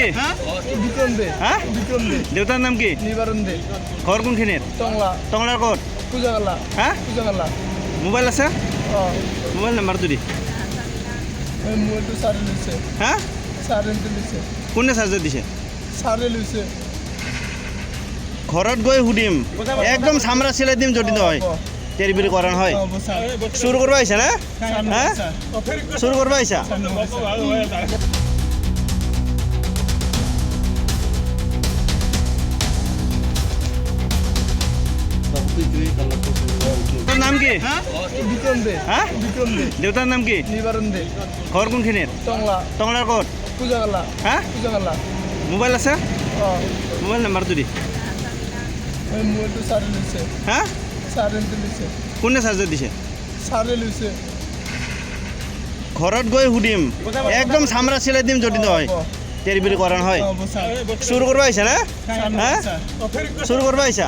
কি? বিক্রম দে। হ্যাঁ? বিক্রম দে। দেউতার নাম কি? নিবারণ দে। ঘর কোনখিনিত? টংলা। টংলাৰ ক'ত? পূজাগালা। হ্যাঁ? পূজাগালা। মোবাইল আছে? অ'। মোবাইল নাম্বাৰটো দি। এই মোবাইলটো চাৰে লৈছে। হ্যাঁ? চাৰেণ্টে লৈছে। কোনে চাৰ্জত দিছে? চাৰে লৈছে। ঘৰত গৈ সুধিম, একদম চামৰা চিলাই দিম যদি নহয়। তেৰি বিৰি কৰা নহয়। হ'ব ছাৰ। চুৰ কৰিব আহিছা না? হ্যাঁ? চুৰ কৰিব আহিছা? তোৰ নাম কি? বিক্রম দে। হ্যাঁ? বিক্রম দে। দেউতাৰ নাম কি? নিবারণ দে। ঘৰ কোনখিনিত? টংলা। টংলাৰ ক'ত? পূজাগালা। হ্যাঁ? পূজাগালা। মোবাইল আছে? অ'। মোবাইল নাম্বাৰটো দি। এই মোবাইলটো চাৰে লৈছে। হ্যাঁ? চাৰেণ্টে লৈছে। কোনে চাৰ্জত দিছে? চাৰে লৈছে। ঘৰত গৈ সুধিম, একদম চামৰা চিলাই দিম যদি নহয়। তেৰি বিৰি কৰা নহয়। হ'ব ছাৰ। চুৰ কৰিব আহিছা না? হ্যাঁ? চুৰ কৰিব আহিছা?